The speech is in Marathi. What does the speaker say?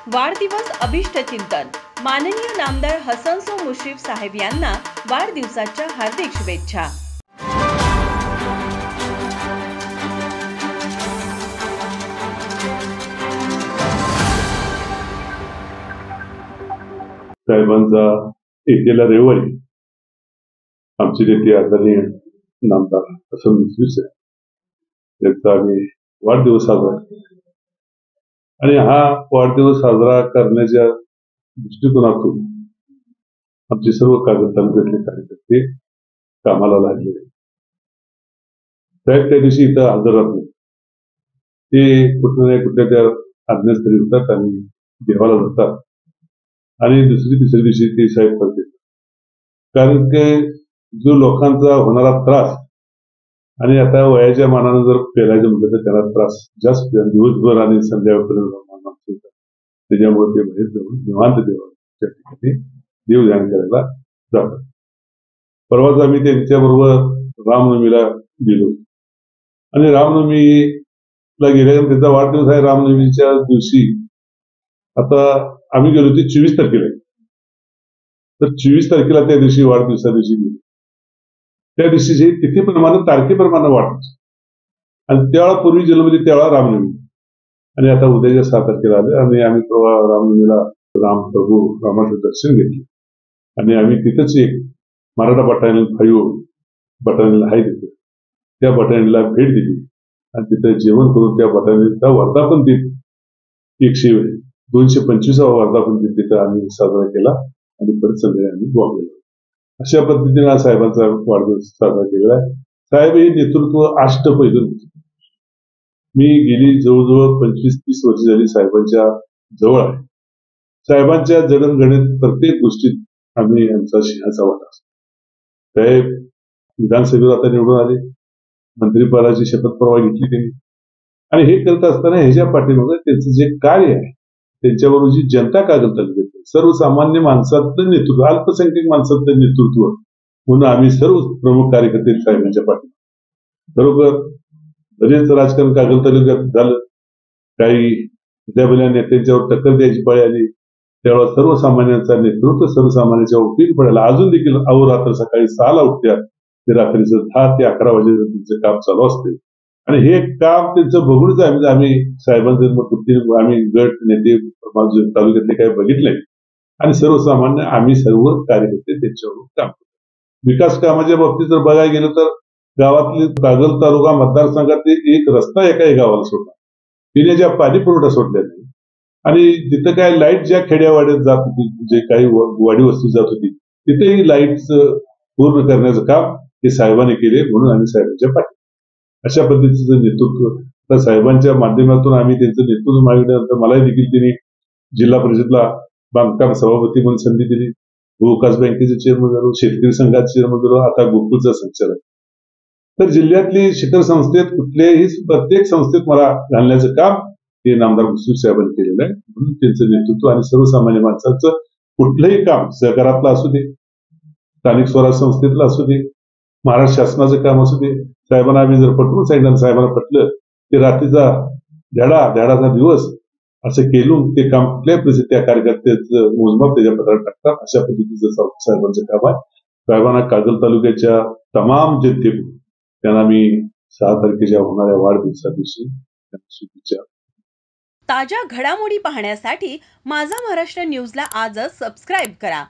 वाढदिवस अभिष्ट चिंतन माननीय नामदार हसन मुश्रीफ साहेब यांना वाढदिवसाच्या हार्दिक शुभेच्छा। साहेबांचा येत्या रविवारी आमचे नेते आदरणीय नामदार हसन मुश्रीफ साहेब यांचा आम्ही वाढदिवस साजरा आणि हा वाढदिवस साजरा करण्याच्या दृष्टिकोनातून आमचे सर्व तालुक्यातले कार्यकर्ते कामाला लागले। साहेब त्या दिवशी इथं हजर राहत नाही, ते कुठल्या नाही कुठल्या त्या आज्ञास्थळी होतात आणि देवाला जातात आणि दुसरी तिसऱ्या दिवशी ते साहेब करतात। कारण की जो लोकांचा होणारा त्रास आणि आता वयाच्या मानानं जर पेलायचं म्हटलं तर त्याला त्रास जास्त दिवसभर आणि संध्याकाळपर्यंत त्याच्यामुळे ते बाहेर जाऊन निवांत देवाच्या ठिकाणी देवध्यान करायला जातात। परवाच आम्ही त्यांच्याबरोबर रामनवमीला गेलो आणि रामनवमीला गेल्यानंतर त्यांचा वाढदिवस आहे। रामनवमीच्या दिवशी आता आम्ही गेलो ते 24 तारखेला, तर 24 तारखेला त्या दिवशी वाढदिवसा दिवशी गेलो। त्या दिवशीची तिथीप्रमाणे तारखेप्रमाणे वाढदिवस आणि त्यावेळा पूर्वी जन्मली त्यावेळा रामनवमी आणि आता उद्याच्या 6 तारखेला आले आणि आम्ही रामनवमीला प्रभू रामाचं दर्शन घेतलं आणि आम्ही तिथंच एक मराठा बटालियन 5 बटालियन आहे तिथे, त्या बटालियनला भेट दिली आणि तिथे जेवण करून त्या बटालियनचा वर्धापन दिन 225वा वर्धापन दिन तिथं आम्ही साजरा केला आणि परत संध्याकाळी आम्ही गोवा गेलो। अशा पद्धतीने साहेबांचा वाढदिवस साजरा केलेला आहे। साहेब हे नेतृत्व अष्टपैलू। मी गेली जवळजवळ 25-30 वर्ष झाली साहेबांच्या जवळ आहे। साहेबांच्या जडणघडणीत प्रत्येक गोष्टीत आम्ही आमचा सिंहाचा वाटा असतो। साहेब विधानसभेवर आता निवडून आले, मंत्रिपदाची शपथ परवा घेतली त्यांनी आणि हे करत असताना ह्याच्या पाठीमागे त्यांचं जे कार्य आहे, त्यांच्याबरोबर जी जनता कागल तालुक्यात सर्वसामान्य माणसातलं नेतृत्व, अल्पसंख्याक माणसातलं नेतृत्व म्हणून आम्ही सर्व प्रमुख कार्यकर्ते साहेबांच्या पाठीमागे बरोबर बरेच राजकारण कागल तालुक्यात झालं, काही उद्याबल्या नेत्यांच्यावर टक्कर द्यायची पाळी आली, त्यावेळेला सर्वसामान्यांचा नेतृत्व सर्वसामान्यांच्या उपयोगी पडायला अजून देखील अहोरात्र सकाळी 6ला उठत्या ते रात्रीचं 10 ते 11 वाजेपर्यंत त्यांचं काम चालू असते आणि हे काम त्यांचं बघूनच आम्ही साहेबांचं आम्ही गट नेते तालुक्यातले काही बघितले आणि सर्वसामान्य आम्ही सर्व कार्यकर्ते त्यांच्यावर काम करतो। विकास कामाच्या बाबतीत जर बघायला गेलं तर गावातली कागल तालुका मतदारसंघातले एक रस्ता एकाही गावाला सोडला, पिण्याच्या पाणी पुरवठा सोडल्या नाही आणि जिथं काय लाईट ज्या खेड्यावाड्यात जात होती, जे काही वाडी वस्ती जात होती, तिथेही लाईट पूर्ण करण्याचं काम हे साहेबांनी केले म्हणून आम्ही साहेबांच्या पाठी अशा पद्धतीचं नेतृत्व तर साहेबांच्या माध्यमातून आम्ही त्यांचं नेतृत्व मागितल्यानंतर मलाही देखील त्यांनी जिल्हा परिषदला बांधकाम सभापती म्हणून संधी दिली, भूविकास बँकेचे चेअरमन झालो, शेतकरी संघाचे चेअरमन झालो, आता गोकुळचा संचालक। तर जिल्ह्यातली शिखर संस्थेत कुठल्याही प्रत्येक संस्थेत मला घालण्याचं काम हे नामदार मुश्रीफ साहेबांनी केलेलं आहे म्हणून त्यांचं नेतृत्व आणि सर्वसामान्य माणसाचं कुठलंही काम सहकारातलं असू दे, स्थानिक स्वराज्य संस्थेतलं असू दे, महाराष्ट्र शासनाचं काम असू दे, साहेबांना आम्ही जर पटवून सांगितलं साहेबांना पटलं ते रात्रीचा धडाचा दिवस असं केलून ते काम कुठल्याही परिस्थितीत त्या कार्यकर्त्याचं मोजमाप त्याच्या पत्रात टाकतात। अशा पद्धतीचं साहेबांचं काम आहे। साहेबांना कागल तालुक्याच्या तमाम जनतेकडून त्यांना मी 6 तारखेच्या होणाऱ्या वाढदिवसा दिवशी शुभेच्छा। ताज्या घडामोडी पाहण्यासाठी माझा महाराष्ट्र न्यूजला आजच सबस्क्राईब करा।